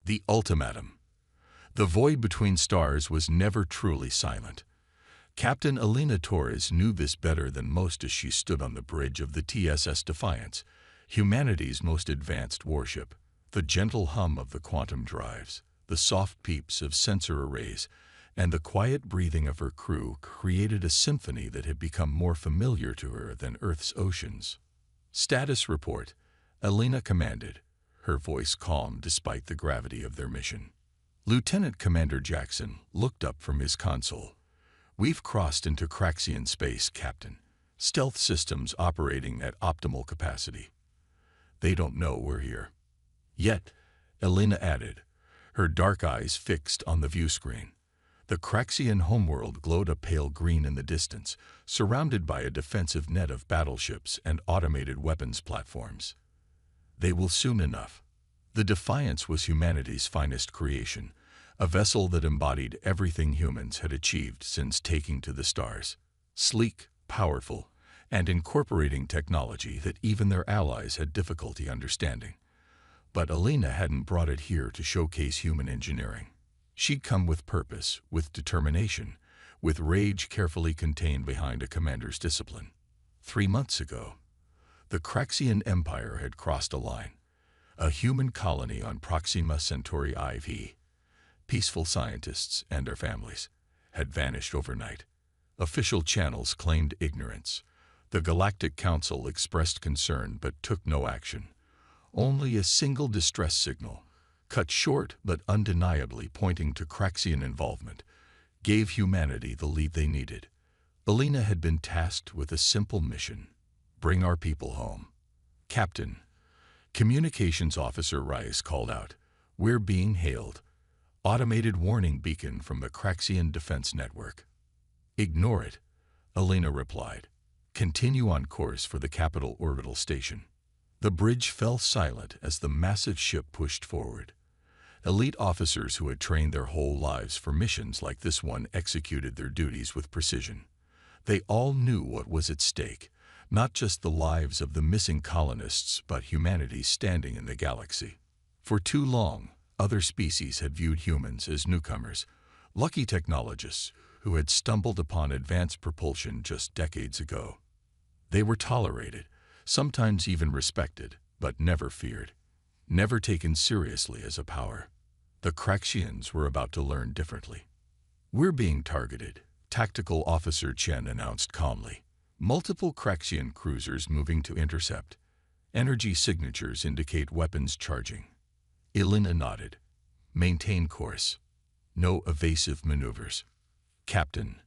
The ultimatum. The void between stars was never truly silent. Captain Elena Torres knew this better than most as she stood on the bridge of the TSS Defiance, humanity's most advanced warship. The gentle hum of the quantum drives, the soft peeps of sensor arrays, and the quiet breathing of her crew created a symphony that had become more familiar to her than Earth's oceans. Status report, Elena commanded, her voice calm despite the gravity of their mission. Lieutenant Commander Jackson looked up from his console. We've crossed into Craxian space, Captain. Stealth systems operating at optimal capacity. They don't know we're here. Yet, Elena added, her dark eyes fixed on the view screen. The Craxian homeworld glowed a pale green in the distance, surrounded by a defensive net of battleships and automated weapons platforms. They will soon enough. The Defiance was humanity's finest creation, a vessel that embodied everything humans had achieved since taking to the stars. Sleek, powerful, and incorporating technology that even their allies had difficulty understanding. But Elena hadn't brought it here to showcase human engineering. She'd come with purpose, with determination, with rage carefully contained behind a commander's discipline. 3 months ago, the Craxian Empire had crossed a line. A human colony on Proxima Centauri IV. Peaceful scientists and their families had vanished overnight. Official channels claimed ignorance. The Galactic Council expressed concern but took no action. Only a single distress signal, cut short but undeniably pointing to Craxian involvement, gave humanity the lead they needed. Elena had been tasked with a simple mission: bring our people home. Captain, Communications Officer Rice called out, "We're being hailed." Automated warning beacon from the Craxian Defense Network. "Ignore it," Elena replied. "Continue on course for the capital orbital station." The bridge fell silent as the massive ship pushed forward. Elite officers who had trained their whole lives for missions like this one executed their duties with precision. They all knew what was at stake, not just the lives of the missing colonists but humanity's standing in the galaxy. For too long, other species had viewed humans as newcomers, lucky technologists who had stumbled upon advanced propulsion just decades ago. They were tolerated, sometimes even respected, but never feared, never taken seriously as a power. The Craxians were about to learn differently. "We're being targeted," Tactical Officer Chen announced calmly. Multiple Craxian cruisers moving to intercept. Energy signatures indicate weapons charging. Elena nodded. "Maintain course. No evasive maneuvers." "Captain,"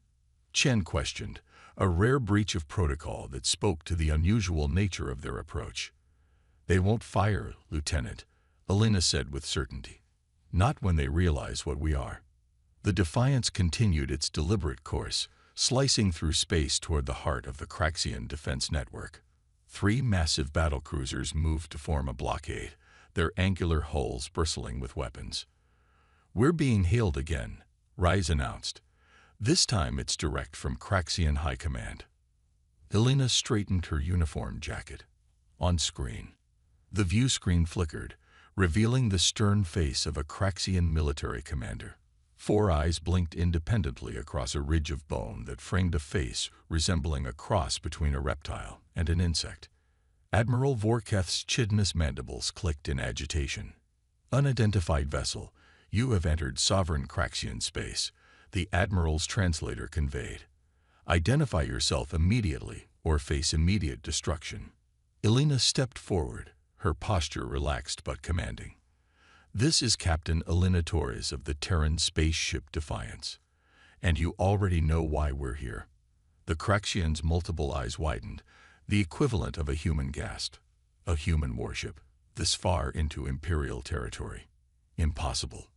Chen questioned, a rare breach of protocol that spoke to the unusual nature of their approach. "They won't fire, Lieutenant," Elena said with certainty. "Not when they realize what we are." The Defiance continued its deliberate course, slicing through space toward the heart of the Craxian Defense Network. 3 massive battlecruisers moved to form a blockade, their angular hulls bristling with weapons. "We're being hailed again," Rise announced. "This time it's direct from Craxian High Command." Elena straightened her uniform jacket. On screen, the view screen flickered, revealing the stern face of a Craxian military commander. 4 eyes blinked independently across a ridge of bone that framed a face resembling a cross between a reptile and an insect. Admiral Vorketh's chitinous mandibles clicked in agitation. "Unidentified vessel, you have entered sovereign Craxian space," the Admiral's translator conveyed. "Identify yourself immediately or face immediate destruction." Elena stepped forward, her posture relaxed but commanding. "This is Captain Elena Torres of the Terran spaceship Defiance. And you already know why we're here." The Craxian's multiple eyes widened, the equivalent of a human gasped. "A human warship, this far into Imperial territory. Impossible."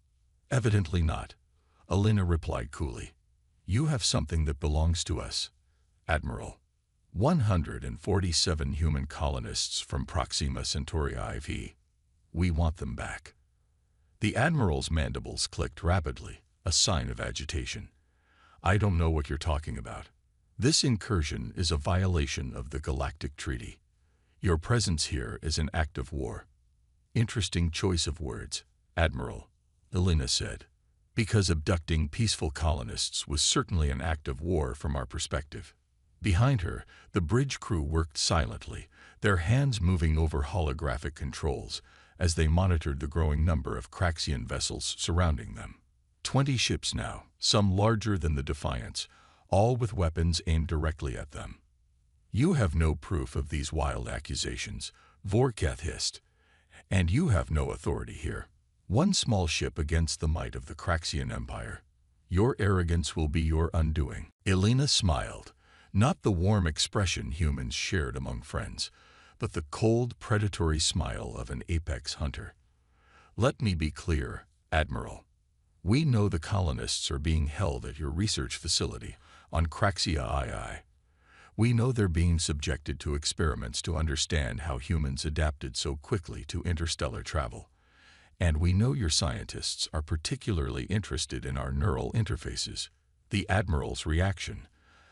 "Evidently not," Elena replied coolly. "You have something that belongs to us, Admiral. 147 human colonists from Proxima Centauri IV. We want them back." The Admiral's mandibles clicked rapidly, a sign of agitation. "I don't know what you're talking about. This incursion is a violation of the Galactic Treaty. Your presence here is an act of war." "Interesting choice of words," Admiral, Elena said, because abducting peaceful colonists was certainly an act of war from our perspective. Behind her, the bridge crew worked silently, their hands moving over holographic controls as they monitored the growing number of Craxian vessels surrounding them. 20 ships now, some larger than the Defiance, all with weapons aimed directly at them. You have no proof of these wild accusations, Vorketh hissed, and you have no authority here. One small ship against the might of the Craxian Empire. Your arrogance will be your undoing. Elena smiled, not the warm expression humans shared among friends, but the cold, predatory smile of an apex hunter. Let me be clear, Admiral. We know the colonists are being held at your research facility on Craxia II. We know they're being subjected to experiments to understand how humans adapted so quickly to interstellar travel. And we know your scientists are particularly interested in our neural interfaces. The Admiral's reaction,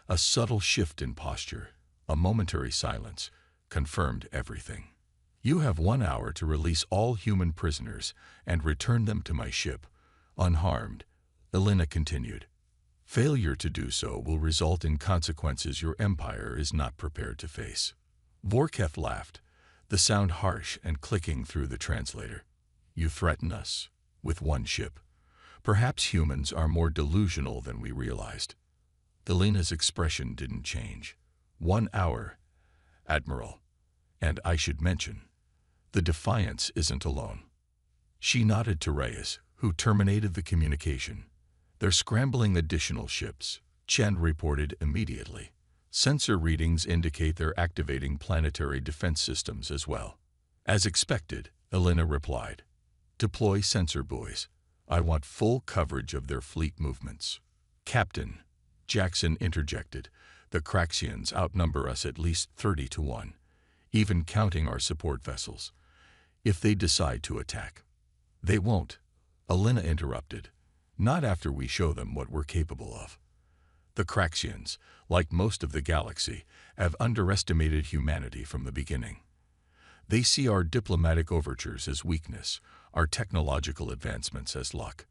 a subtle shift in posture, a momentary silence, confirmed everything. You have 1 hour to release all human prisoners and return them to my ship, unharmed, Elena continued. Failure to do so will result in consequences your empire is not prepared to face. Vorketh laughed, the sound harsh and clicking through the translator. You threaten us with 1 ship. Perhaps humans are more delusional than we realized. Elena's expression didn't change. 1 hour, Admiral. And I should mention, the Defiance isn't alone. She nodded to Reyes, who terminated the communication. They're scrambling additional ships, Chen reported immediately. Sensor readings indicate they're activating planetary defense systems as well. As expected, Elena replied. Deploy sensor buoys. I want full coverage of their fleet movements. Captain, Jackson interjected, the Craxians outnumber us at least 30 to 1, even counting our support vessels. If they decide to attack. They won't, Elena interrupted. Not after we show them what we're capable of. The Craxians, like most of the galaxy, have underestimated humanity from the beginning. They see our diplomatic overtures as weakness, our technological advancements as luck.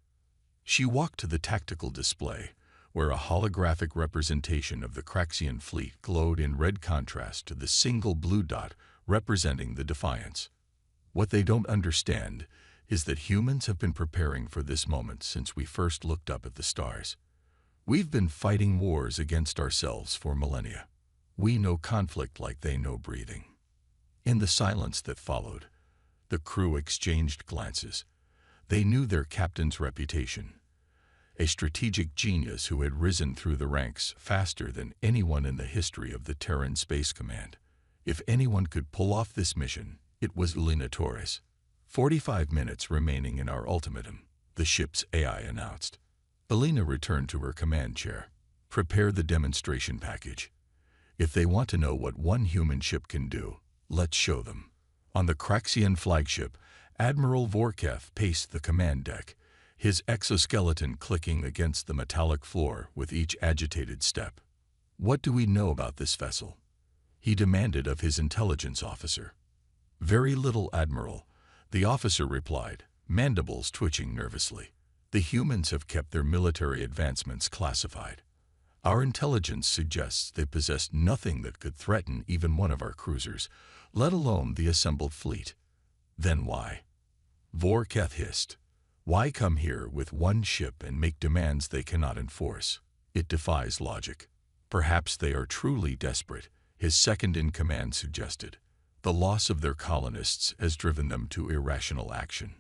She walked to the tactical display, where a holographic representation of the Craxian fleet glowed in red contrast to the single blue dot representing the Defiance. What they don't understand is that humans have been preparing for this moment since we first looked up at the stars. We've been fighting wars against ourselves for millennia. We know conflict like they know breathing. In the silence that followed, the crew exchanged glances. They knew their captain's reputation. A strategic genius who had risen through the ranks faster than anyone in the history of the Terran Space Command. If anyone could pull off this mission, it was Elena Torres. 45 minutes remaining in our ultimatum, the ship's AI announced. Elena returned to her command chair. Prepare the demonstration package. If they want to know what one human ship can do, let's show them. On the Craxian flagship, Admiral Vorketh paced the command deck, his exoskeleton clicking against the metallic floor with each agitated step. What do we know about this vessel? He demanded of his intelligence officer. Very little, Admiral, the officer replied, mandibles twitching nervously. The humans have kept their military advancements classified. Our intelligence suggests they possess nothing that could threaten even one of our cruisers, let alone the assembled fleet. Then why? Vorketh hissed. Why come here with 1 ship and make demands they cannot enforce? It defies logic. Perhaps they are truly desperate, his second-in-command suggested. The loss of their colonists has driven them to irrational action.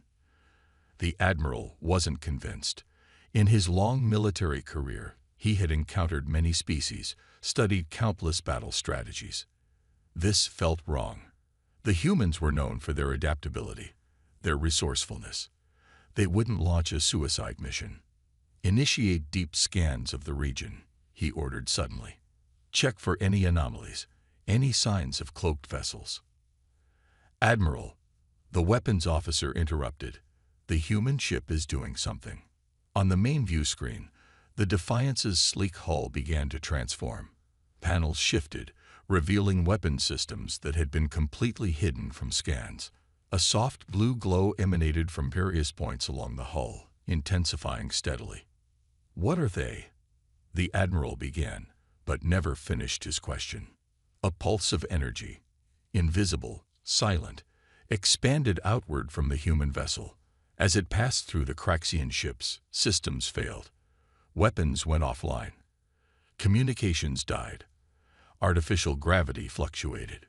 The Admiral wasn't convinced. In his long military career, he had encountered many species, studied countless battle strategies. This felt wrong. The humans were known for their adaptability, their resourcefulness. They wouldn't launch a suicide mission. Initiate deep scans of the region, he ordered suddenly. Check for any anomalies, any signs of cloaked vessels. Admiral, the weapons officer interrupted. The human ship is doing something. On the main view screen, the Defiance's sleek hull began to transform. Panels shifted, revealing weapon systems that had been completely hidden from scans. A soft blue glow emanated from various points along the hull, intensifying steadily. "What are they?" the Admiral began, but never finished his question. A pulse of energy, invisible, silent, expanded outward from the human vessel. As it passed through the Craxian ships, systems failed. Weapons went offline. Communications died. Artificial gravity fluctuated.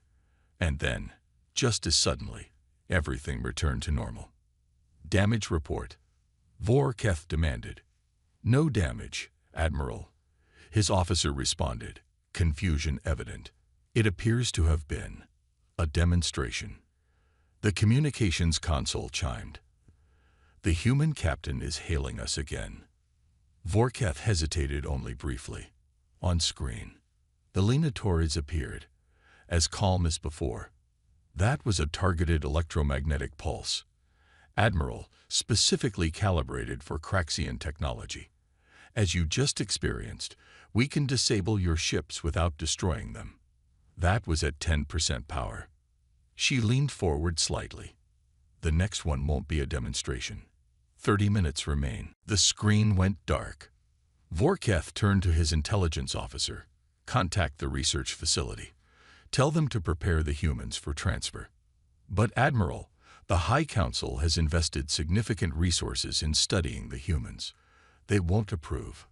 And then, just as suddenly, everything returned to normal. "Damage report," Vorketh demanded. "No damage, Admiral," his officer responded, confusion evident. "It appears to have been a demonstration." The communications console chimed. "The human captain is hailing us again." Vorketh hesitated only briefly. On screen, Elena Torres appeared, as calm as before. That was a targeted electromagnetic pulse. "Admiral, specifically calibrated for Craxian technology. As you just experienced, we can disable your ships without destroying them." That was at 10% power. She leaned forward slightly. "The next one won't be a demonstration. 30 minutes remain." The screen went dark. Vorketh turned to his intelligence officer. "Contact the research facility. Tell them to prepare the humans for transfer." "But Admiral, the High Council has invested significant resources in studying the humans. They won't approve."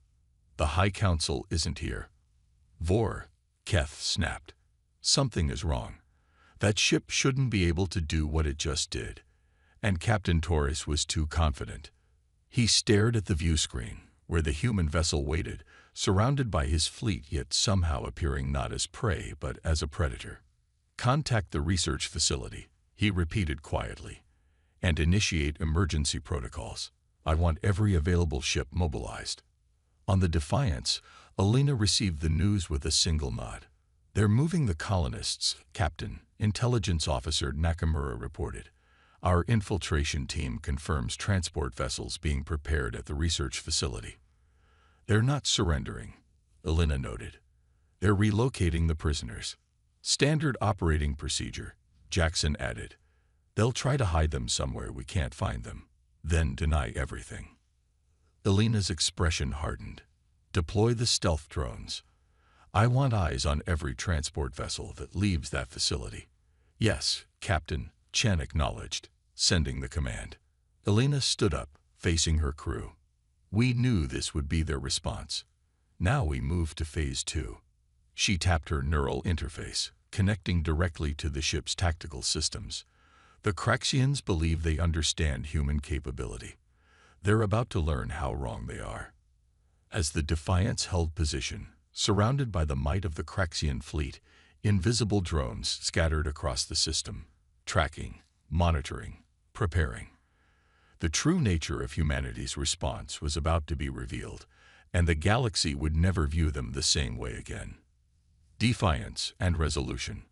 "The High Council isn't here." Vorketh snapped. "Something is wrong. That ship shouldn't be able to do what it just did." And Captain Torres was too confident. He stared at the view screen, where the human vessel waited, surrounded by his fleet, yet somehow appearing not as prey but as a predator. "Contact the research facility," he repeated quietly, "and initiate emergency protocols. I want every available ship mobilized." On the Defiance, Elena received the news with a single nod. "They're moving the colonists, Captain," Intelligence Officer Nakamura reported. "Our infiltration team confirms transport vessels being prepared at the research facility." "They're not surrendering," Elena noted. "They're relocating the prisoners." "Standard operating procedure," Jackson added. "They'll try to hide them somewhere we can't find them, then deny everything." Elena's expression hardened. "Deploy the stealth drones. I want eyes on every transport vessel that leaves that facility." "Yes, Captain," Chen acknowledged, sending the command. Elena stood up, facing her crew. "We knew this would be their response. Now we move to Phase 2. She tapped her neural interface, connecting directly to the ship's tactical systems. "The Craxians believe they understand human capability. They're about to learn how wrong they are." As the Defiance held position, surrounded by the might of the Craxian fleet, invisible drones scattered across the system, tracking, monitoring, preparing. The true nature of humanity's response was about to be revealed, and the galaxy would never view them the same way again. Defiance and resolution.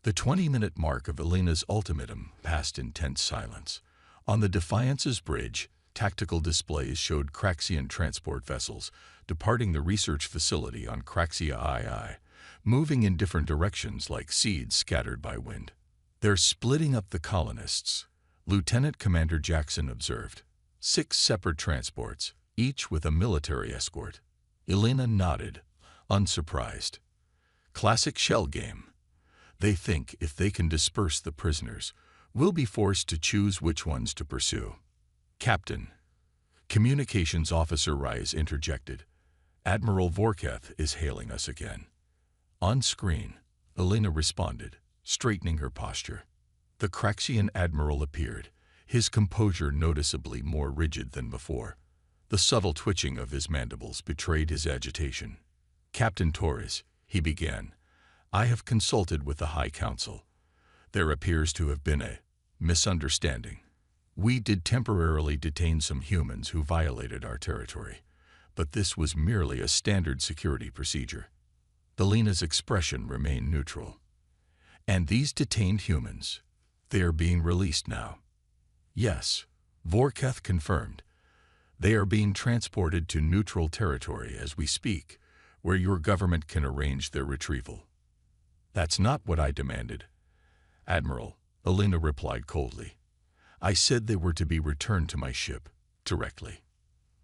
The 20-minute mark of Elena's ultimatum passed in tense silence. On the Defiance's bridge, tactical displays showed Craxian transport vessels departing the research facility on Craxia II, moving in different directions like seeds scattered by wind. "They're splitting up the colonists," Lieutenant Commander Jackson observed. 6 separate transports, each with a military escort. Elena nodded, unsurprised. "Classic shell game. They think if they can disperse the prisoners, we'll be forced to choose which ones to pursue." "Captain," Communications Officer Rice interjected, "Admiral Vorketh is hailing us again." On screen, Elena responded, straightening her posture. The Craxian Admiral appeared, his composure noticeably more rigid than before. The subtle twitching of his mandibles betrayed his agitation. "Captain Torres," he began, "I have consulted with the High Council. There appears to have been a misunderstanding. We did temporarily detain some humans who violated our territory, but this was merely a standard security procedure." Elena's expression remained neutral. "And these detained humans, they are being released now?" "Yes," Vorketh confirmed. "They are being transported to neutral territory as we speak, where your government can arrange their retrieval." "That's not what I demanded." "Admiral," Alina replied coldly. I said they were to be returned to my ship, directly.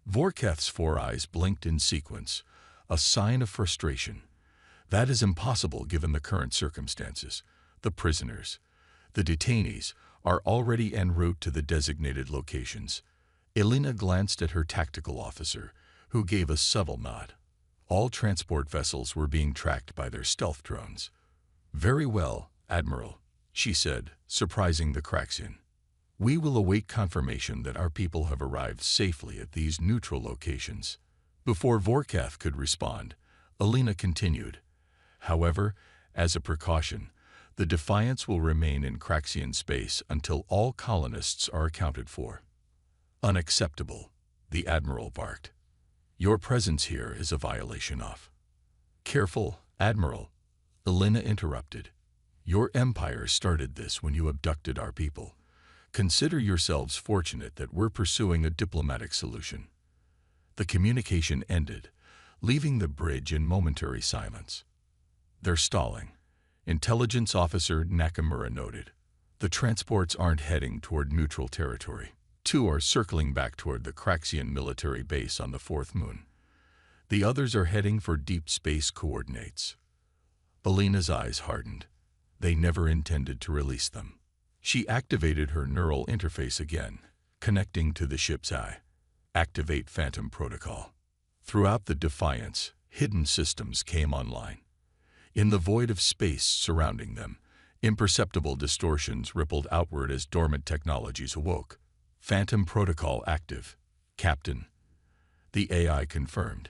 Vorkath's 4 eyes blinked in sequence, a sign of frustration. That is impossible given the current circumstances. The prisoners, the detainees, are already en route to the designated locations. Alina glanced at her tactical officer, who gave a subtle nod. All transport vessels were being tracked by their stealth drones. Very well, Admiral, she said, surprising the Craxian. We will await confirmation that our people have arrived safely at these neutral locations. Before Vorkath could respond, Alina continued. However, as a precaution, the Defiance will remain in Craxian space until all colonists are accounted for. Unacceptable, the Admiral barked. Your presence here is a violation of. Careful, Admiral, Alina interrupted. Your empire started this when you abducted our people. Consider yourselves fortunate that we're pursuing a diplomatic solution. The communication ended, leaving the bridge in momentary silence. They're stalling, Intelligence Officer Nakamura noted. The transports aren't heading toward neutral territory. 2 are circling back toward the Craxian military base on the 4th moon. The others are heading for deep space coordinates. Alina's eyes hardened. They never intended to release them. She activated her neural interface again, connecting to the ship's eye. Activate Phantom Protocol. Throughout the Defiance, hidden systems came online. In the void of space surrounding them, imperceptible distortions rippled outward as dormant technologies awoke. Phantom Protocol active. Captain. The AI confirmed.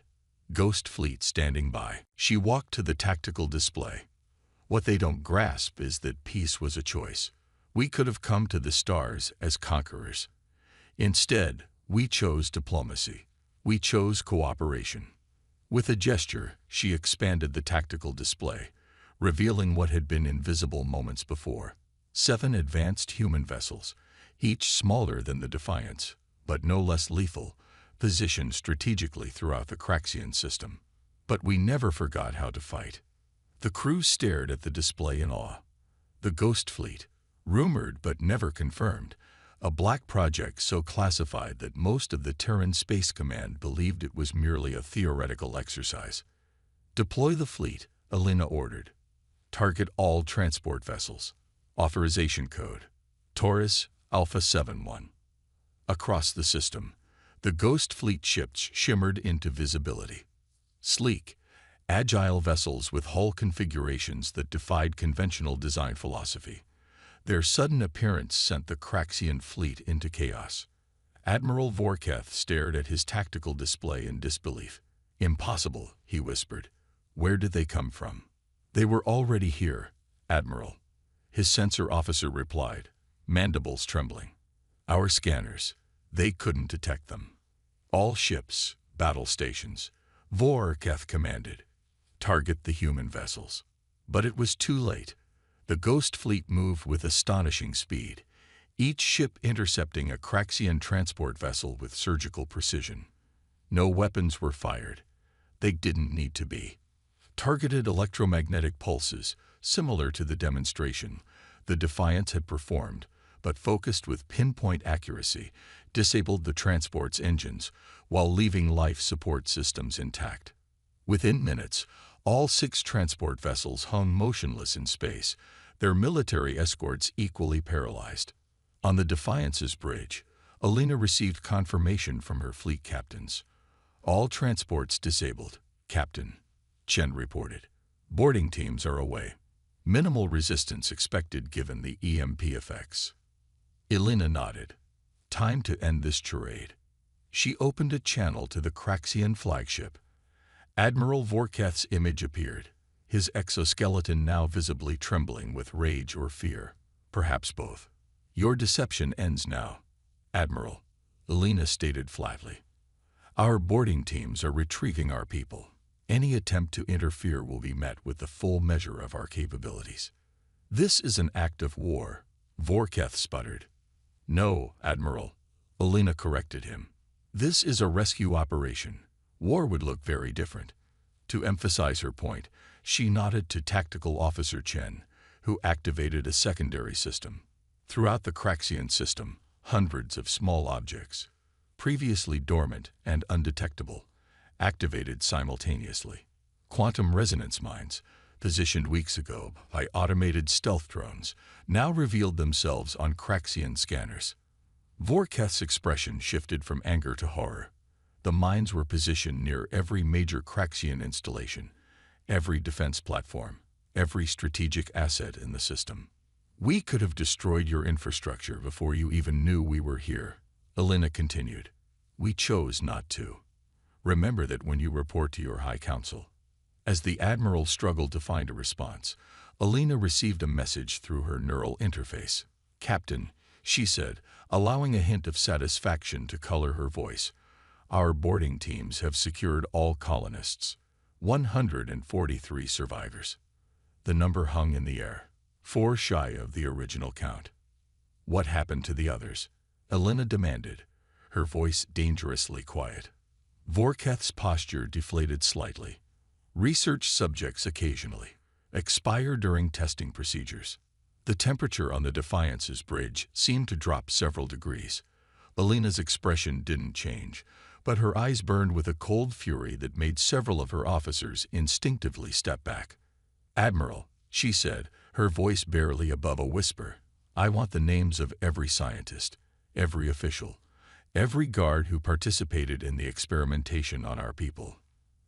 Ghost Fleet standing by. She walked to the tactical display. What they don't grasp is that peace was a choice. We could have come to the stars as conquerors. Instead, we chose diplomacy. We chose cooperation. With a gesture, she expanded the tactical display, revealing what had been invisible moments before. 7 advanced human vessels, each smaller than the Defiance, but no less lethal, positioned strategically throughout the Craxian system. But we never forgot how to fight. The crew stared at the display in awe. The Ghost Fleet, rumored but never confirmed, a black project so classified that most of the Terran Space Command believed it was merely a theoretical exercise. Deploy the fleet, Alina ordered. Target all transport vessels. Authorization code. Taurus Alpha 71. Across the system, the Ghost Fleet ships shimmered into visibility. Sleek, agile vessels with hull configurations that defied conventional design philosophy. Their sudden appearance sent the Craxian fleet into chaos. Admiral Vorkath stared at his tactical display in disbelief. Impossible, he whispered. Where did they come from? They were already here, Admiral. His sensor officer replied, mandibles trembling. Our scanners, they couldn't detect them. All ships, battle stations, Vorkath commanded. Target the human vessels. But it was too late. The Ghost Fleet moved with astonishing speed, each ship intercepting a Craxian transport vessel with surgical precision. No weapons were fired. They didn't need to be. Targeted electromagnetic pulses, similar to the demonstration the Defiance had performed, but focused with pinpoint accuracy, disabled the transport's engines while leaving life support systems intact. Within minutes, all 6 transport vessels hung motionless in space, their military escorts equally paralyzed. On the Defiance's bridge, Alina received confirmation from her fleet captains. All transports disabled, Captain, Chen reported. Boarding teams are away. Minimal resistance expected given the EMP effects. Alina nodded. Time to end this charade. She opened a channel to the Craxian flagship. Admiral Vorkath's image appeared, his exoskeleton now visibly trembling with rage or fear, perhaps both. Your deception ends now, Admiral, Alina stated flatly. Our boarding teams are retrieving our people. Any attempt to interfere will be met with the full measure of our capabilities. This is an act of war, Vorkath sputtered. No, Admiral, Alina corrected him. This is a rescue operation. War would look very different. To emphasize her point, she nodded to Tactical Officer Chen, who activated a secondary system. Throughout the Craxian system, hundreds of small objects, previously dormant and undetectable, activated simultaneously. Quantum resonance mines, positioned weeks ago by automated stealth drones, now revealed themselves on Craxian scanners. Vorketh's expression shifted from anger to horror. The mines were positioned near every major Craxian installation, every defense platform, every strategic asset in the system. "We could have destroyed your infrastructure before you even knew we were here," Elena continued. "We chose not to. Remember that when you report to your High Council." As the Admiral struggled to find a response, Elena received a message through her neural interface. "Captain," she said, allowing a hint of satisfaction to color her voice, "our boarding teams have secured all colonists. 143 survivors." The number hung in the air, 4 shy of the original count. "What happened to the others?" Elena demanded, her voice dangerously quiet. Vorketh's posture deflated slightly. "Research subjects occasionally. Expire during testing procedures." The temperature on the Defiance's bridge seemed to drop several degrees. Elena's expression didn't change, but her eyes burned with a cold fury that made several of her officers instinctively step back. "Admiral," she said, her voice barely above a whisper, "I want the names of every scientist, every official, every guard who participated in the experimentation on our people."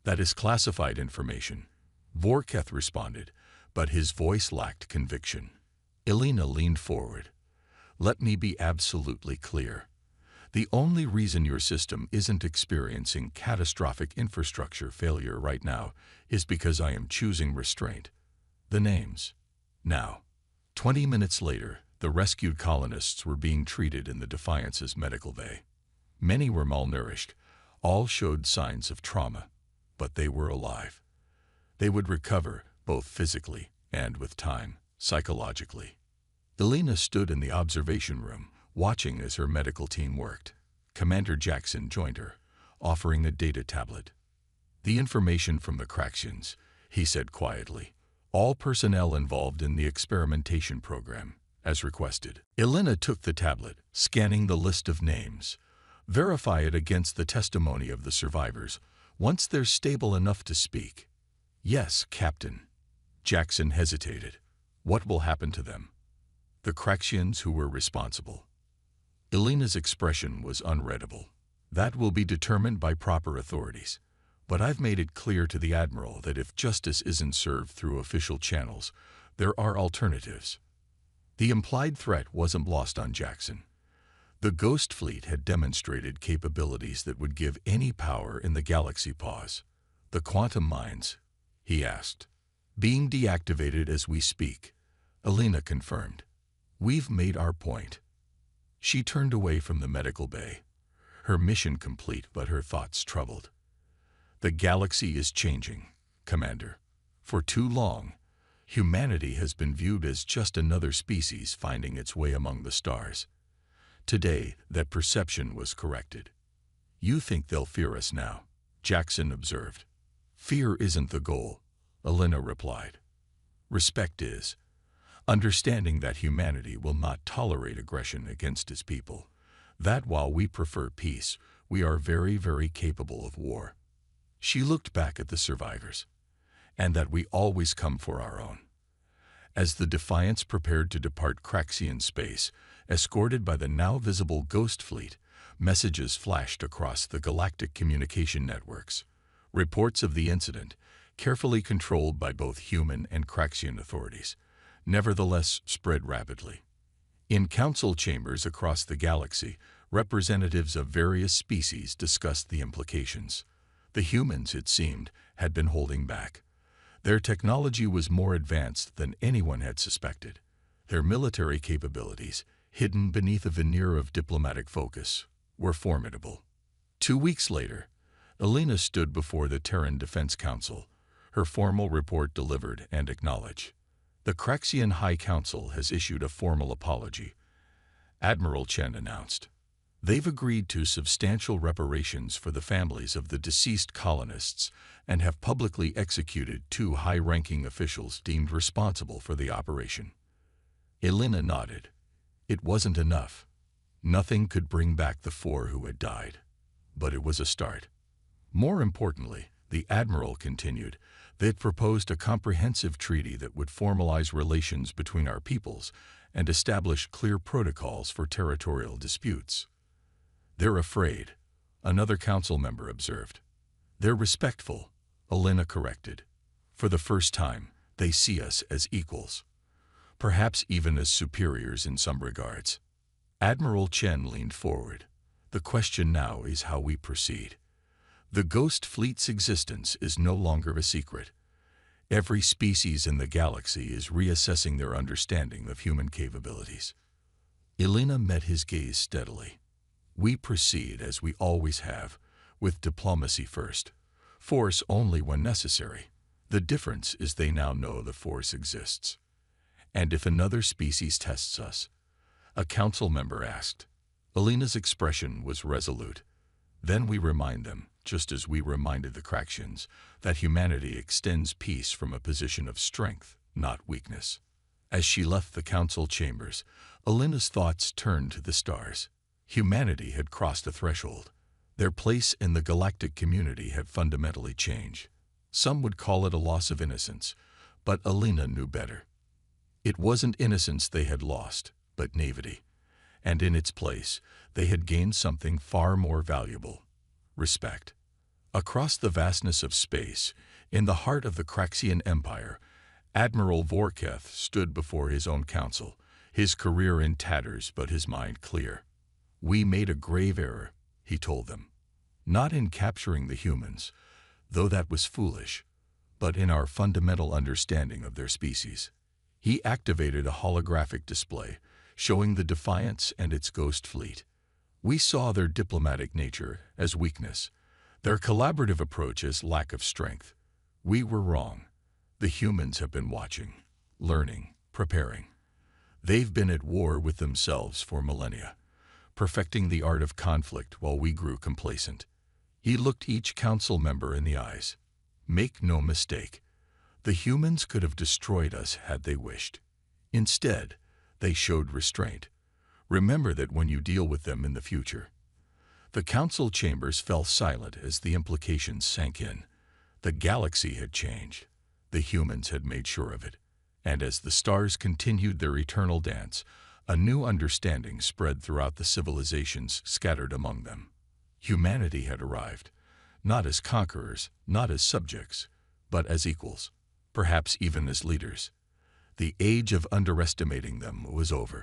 "That is classified information," Vorketh responded, but his voice lacked conviction. Elena leaned forward. "Let me be absolutely clear. The only reason your system isn't experiencing catastrophic infrastructure failure right now is because I am choosing restraint. The names. Now." 20 minutes later, the rescued colonists were being treated in the Defiance's medical bay. Many were malnourished, all showed signs of trauma, but they were alive. They would recover, both physically and, with time, psychologically. Elena stood in the observation room, watching as her medical team worked. Commander Jackson joined her, offering a data tablet. "The information from the Craxians," he said quietly. "All personnel involved in the experimentation program, as requested." Elena took the tablet, scanning the list of names. "Verify it against the testimony of the survivors, once they're stable enough to speak." "Yes, Captain." Jackson hesitated. "What will happen to them?" "The Craxians who were responsible." Elena's expression was unreadable. "That will be determined by proper authorities. But I've made it clear to the Admiral that if justice isn't served through official channels, there are alternatives." The implied threat wasn't lost on Jackson. The Ghost Fleet had demonstrated capabilities that would give any power in the galaxy pause. "The quantum mines?" he asked. "Being deactivated as we speak," Elena confirmed. "We've made our point." She turned away from the medical bay, her mission complete but her thoughts troubled. "The galaxy is changing, Commander. For too long, humanity has been viewed as just another species finding its way among the stars. Today, that perception was corrected." "You think they'll fear us now?" Jackson observed. "Fear isn't the goal," Elena replied. "Respect is. Understanding that humanity will not tolerate aggression against its people. That while we prefer peace, we are very, very capable of war." She looked back at the survivors. "And that we always come for our own." As the Defiance prepared to depart Craxian space, escorted by the now visible Ghost Fleet, messages flashed across the galactic communication networks. Reports of the incident, carefully controlled by both human and Craxian authorities, nevertheless spread rapidly. In council chambers across the galaxy, representatives of various species discussed the implications. The humans, it seemed, had been holding back. Their technology was more advanced than anyone had suspected. Their military capabilities, hidden beneath a veneer of diplomatic focus, were formidable. 2 weeks later, Elena stood before the Terran Defense Council, her formal report delivered and acknowledged. "The Craxian High Council has issued a formal apology," Admiral Chen announced. "They've agreed to substantial reparations for the families of the deceased colonists and have publicly executed 2 high-ranking officials deemed responsible for the operation." Elena nodded. It wasn't enough. Nothing could bring back the 4 who had died. But it was a start. More importantly, the Admiral continued, they'd proposed a comprehensive treaty that would formalize relations between our peoples and establish clear protocols for territorial disputes. They're afraid, another council member observed. They're respectful, Alina corrected. For the first time, they see us as equals. Perhaps even as superiors in some regards. Admiral Chen leaned forward. The question now is how we proceed. The Ghost Fleet's existence is no longer a secret. Every species in the galaxy is reassessing their understanding of human capabilities. Elena met his gaze steadily. We proceed as we always have, with diplomacy first. Force only when necessary. The difference is they now know the Force exists. And if another species tests us? A council member asked. Elena's expression was resolute. Then we remind them, just as we reminded the Craxians, that humanity extends peace from a position of strength, not weakness. As she left the council chambers, Elena's thoughts turned to the stars. Humanity had crossed a threshold. Their place in the galactic community had fundamentally changed. Some would call it a loss of innocence, but Elena knew better. It wasn't innocence they had lost, but naivety. And in its place, they had gained something far more valuable: respect. Across the vastness of space, in the heart of the Craxian Empire, Admiral Vorketh stood before his own council, his career in tatters but his mind clear. We made a grave error, he told them. Not in capturing the humans, though that was foolish, but in our fundamental understanding of their species. He activated a holographic display, showing the Defiance and its Ghost Fleet. We saw their diplomatic nature as weakness, their collaborative approach as lack of strength. We were wrong. The humans have been watching, learning, preparing. They've been at war with themselves for millennia, perfecting the art of conflict while we grew complacent. He looked each council member in the eyes. Make no mistake, the humans could have destroyed us had they wished. Instead, they showed restraint. Remember that when you deal with them in the future. The council chambers fell silent as the implications sank in. The galaxy had changed. The humans had made sure of it. And as the stars continued their eternal dance, a new understanding spread throughout the civilizations scattered among them. Humanity had arrived, not as conquerors, not as subjects, but as equals, perhaps even as leaders. The age of underestimating them was over.